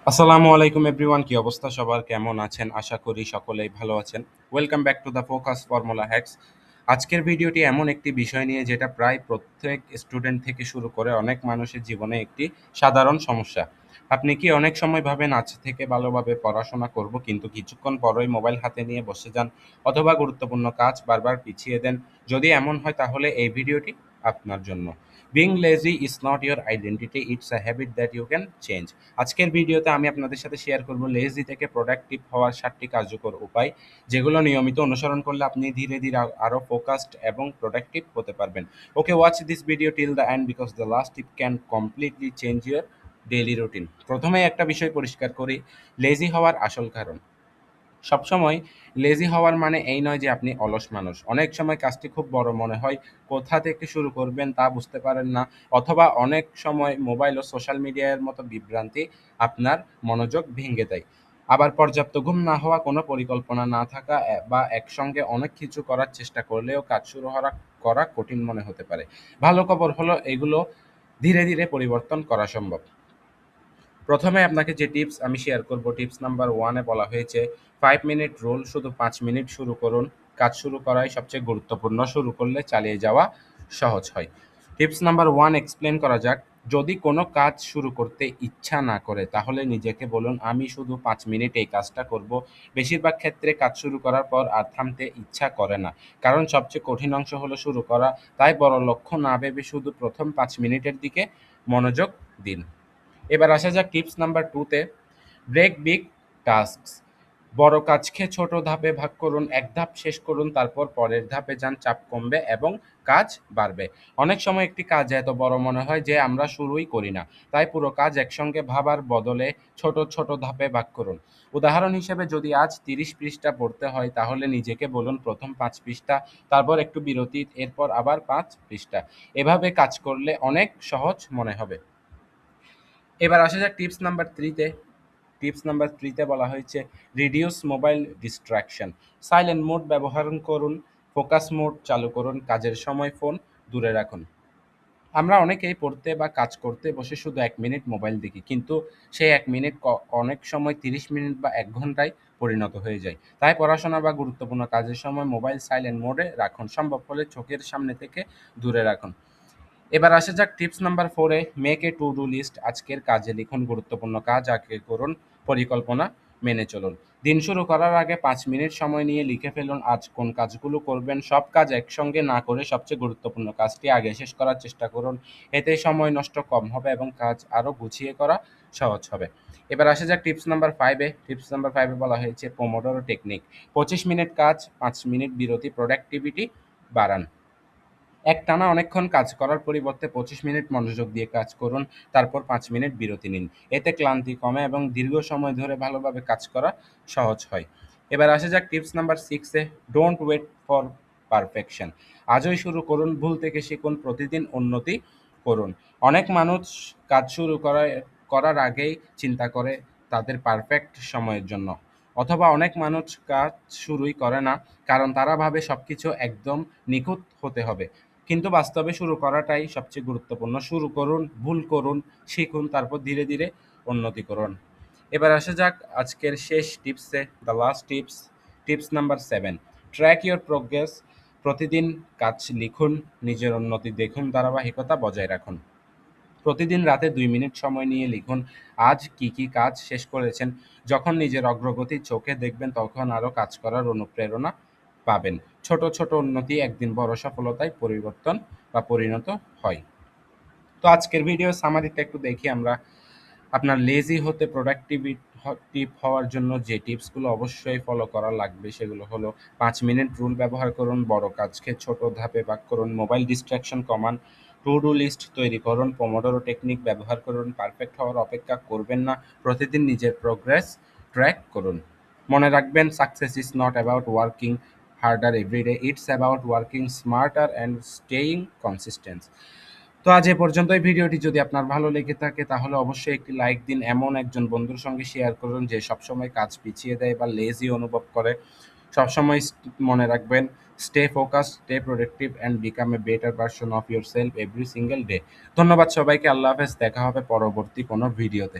আসসালামু আলাইকুম এভরিওয়ান, কি অবস্থা সবার? কেমন আছেন? আশা করি সকলেই ভালো আছেন। Welcome back to the focus formula hacks. আজকের ভিডিওটি এমন একটি বিষয় নিয়ে যেটা প্রায় প্রত্যেক স্টুডেন্ট থেকে শুরু করে অনেক মানুষের জীবনে একটি সাধারণ সমস্যা। আপনি কি অনেক সময় ভাবেন আজ থেকে ভালোভাবে পড়াশোনা করব, কিন্তু কিছুক্ষণ পরই মোবাইল হাতে নিয়ে বসে যান অথবা গুরুত্বপূর্ণ কাজ বারবার পিছিয়ে দেন? যদি এমন হয় তাহলে এই ভিডিওটি আপনার জন্য। Being lazy is not your identity, it's a habit that you can change. আজকের ভিডিওতে আমি আপনাদের সাথে শেয়ার করব লেজি থেকে প্রোডাক্টিভ হওয়ার 7টি কার্যকর উপায়, যেগুলো নিয়মিত অনুসরণ করলে আপনি ধীরে ধীরে আরও ফোকাসড এবং প্রোডাক্টিভ হতে পারবেন। Okay, watch this video till the end because the last tip can completely change your daily routine. প্রথমেই একটা বিষয় পরিষ্কার করি, লেজি হওয়ার আসল কারণ। সবসময় লেজি হওয়ার মানে এই নয় যে আপনি অলস মানুষ। অনেক সময় কাজটি খুব বড় মনে হয়, কোথা থেকে শুরু করবেন তা বুঝতে পারেন না, অথবা অনেক সময় মোবাইল ও সোশ্যাল মিডিয়ার মতো বিভ্রান্তি আপনার মনোযোগ ভেঙে দেয়। আবার পর্যাপ্ত ঘুম না হওয়া, কোনো পরিকল্পনা না থাকা বা একসঙ্গে অনেক কিছু করার চেষ্টা করলেও কাজ শুরু করা কঠিন মনে হতে পারে। ভালো খবর হলো এগুলো ধীরে ধীরে পরিবর্তন করা সম্ভব। প্রথমে আপনাকে যে টিপস আমি শেয়ার করব, টিপস নাম্বার 1 এ বলা হয়েছে 5 মিনিট রুল। শুধু 5 মিনিট শুরু করুন। কাজ শুরু করাই সবচেয়ে গুরুত্বপূর্ণ। শুরু করলে চালিয়ে যাওয়া সহজ হয়। টিপস নাম্বার 1 এক্সপ্লেন করা যাক। যদি কোনো কাজ শুরু করতে ইচ্ছা না করে তাহলে নিজেকে বলুন, আমি শুধু 5 মিনিট এই কাজটা করব। বেশিরভাগ ক্ষেত্রে কাজ শুরু করার পর আর থামতে ইচ্ছা করে না, কারণ সবচেয়ে কঠিন অংশ হলো শুরু করা। তাই বড় লক্ষ্য না ভেবে শুধু প্রথম 5 মিনিটের দিকে মনোযোগ দিন। এবার আসা যাক টিপস নাম্বার 2 তে। Break big tasks. বড় কাজকে ছোট ধাপে ভাগ করুন। এক ধাপ শেষ করুন, তারপর পরের ধাপে যান। চাপ কমবে এবং কাজ বাড়বে। অনেক সময় একটি কাজ এত বড় মনে হয় যে আমরা শুরুই করি না। তাই পুরো কাজ একসঙ্গে ভাবার বদলে ছোট ছোট ধাপে ভাগ করুন। উদাহরণ হিসেবে, যদি আজ 30 পৃষ্ঠা পড়তে হয় তাহলে নিজেকে বলুন প্রথম 5 পৃষ্ঠা, তারপর একটু বিরতি, এরপর আবার 5 পৃষ্ঠা। এভাবে কাজ করলে অনেক সহজ মনে হবে। এবার আসা যাক টিপস নাম্বার 3 তে। টিপস নাম্বার 3 তে বলা হয়েছে reduce mobile distraction. Silent mode ব্যবহার করুন, ফোকাস মোড চালু করুন, কাজের সময় ফোন দূরে রাখুন। আমরা অনেকেই পড়তে বা কাজ করতে বসে শুধু 1 মিনিট মোবাইল দেখি, কিন্তু সেই 1 মিনিট অনেক সময় 30 মিনিট বা 1 ঘন্টায় পরিণত হয়ে যায়। তাই পড়াশোনা বা গুরুত্বপূর্ণ কাজের সময় মোবাইল সাইলেন্ট মোডে রাখুন, সম্ভব হলে চোখের সামনে থেকে দূরে রাখুন। এবার আসা যাক টিপস নাম্বার 4 এ, make a to do list. আজকের কাজে লিখুন গুরুত্বপূর্ণ কাজ আগে করুন, পরিকল্পনা মেনে চলুন। দিন শুরু করার আগে 5 মিনিট সময় নিয়ে লিখে ফেলুন আজ কোন কাজগুলো করবেন। সব কাজ একসঙ্গে না করে সবচেয়ে গুরুত্বপূর্ণ কাজটি আগে শেষ করার চেষ্টা করুন। এতে সময় নষ্ট কম হবে এবং কাজ আরও গুছিয়ে করা সহজ হবে। এবার আসা যাক টিপস নাম্বার 5 এ। টিপস নাম্বার 5 এ বলা হয়েছে পোমোডোরো টেকনিক। 25 মিনিট কাজ, 5 মিনিট বিরতি, প্রোডাক্টিভিটি বাড়ান। একটানা অনেকক্ষণ কাজ করার পরিবর্তে 25 মিনিট মনোযোগ দিয়ে কাজ করুন, তারপর 5 মিনিট বিরতি নিন। এতে ক্লান্তি কমে এবং দীর্ঘ সময় ধরে ভালোভাবে কাজ করা সহজ হয়। এবার আসা যাক টিপস নাম্বার 6 এ, ডোন্ট ওয়েট ফর পারফেকশন। আজই শুরু করুন, ভুল থেকে শিখুন, প্রতিদিন উন্নতি করুন। অনেক মানুষ কাজ শুরু করার আগেই চিন্তা করে তাদের পারফেক্ট সময়ের জন্য, অথবা অনেক মানুষ কাজ শুরুই করে না কারণ তারা ভাবে সবকিছু একদম নিখুঁত হতে হবে। কিন্তু বাস্তবে শুরু করাটাই সবচেয়ে গুরুত্বপূর্ণ। শুরু করুন, ভুল করুন, শিখুন, তারপর ধীরে ধীরে উন্নতি করুন। এবার আসা যাক আজকের শেষ টিপসে, the last tips. Tips number 7, track your progress. প্রতিদিন কাজ লিখুন, নিজের উন্নতি দেখুন, ধারাবাহিকতা বজায় রাখুন। প্রতিদিন রাতে 2 মিনিট সময় নিয়ে লিখুন আজ কি কি কাজ শেষ করেছেন। যখন নিজের অগ্রগতি চোখে দেখবেন তখন আরও কাজ করার অনুপ্রেরণা পাবেন। ছোট ছোট উন্নতি একদিন বড় সফলতায় পরিণত হয়। তো আজকের ভিডিও সামারিটা একটু দেখি আমরা। আপনার লেজি হতে প্রোডাক্টিভ হওয়ার জন্য যে টিপসগুলো অবশ্যই ফলো করা লাগবে সেগুলো হলো 5 মিনিট রুল ব্যবহার করুন, বড় কাজকে ছোট ধাপে ভাগ করুন, মোবাইল ডিস্ট্রাকশন কমান, টু ডু লিস্ট তৈরি করুন, পোমোডোরো টেকনিক ব্যবহার করুন, পারফেক্ট হওয়ার অপেক্ষা করবেন না, প্রতিদিন নিজের প্রোগ্রেস ট্র্যাক করুন। মনে রাখবেন, success is not about working harder everyday, it's about working smarter and staying consistent. তো আজ এ পর্যন্তই। ভিডিওটি যদি আপনার ভালো লেগে থাকে তাহলে অবশ্যই একটি লাইক দিন। এমন একজন বন্ধুর সঙ্গে শেয়ার করুন যে সবসময় কাজ পিছিয়ে দেয় বা লেজি অনুভব করে। সবসময় মনে রাখবেন, stay focus, stay productive and become a better version of your self every single day. ধন্যবাদ সবাইকে। আল্লাহ হাফেজ। দেখা হবে পরবর্তী কোনো ভিডিওতে।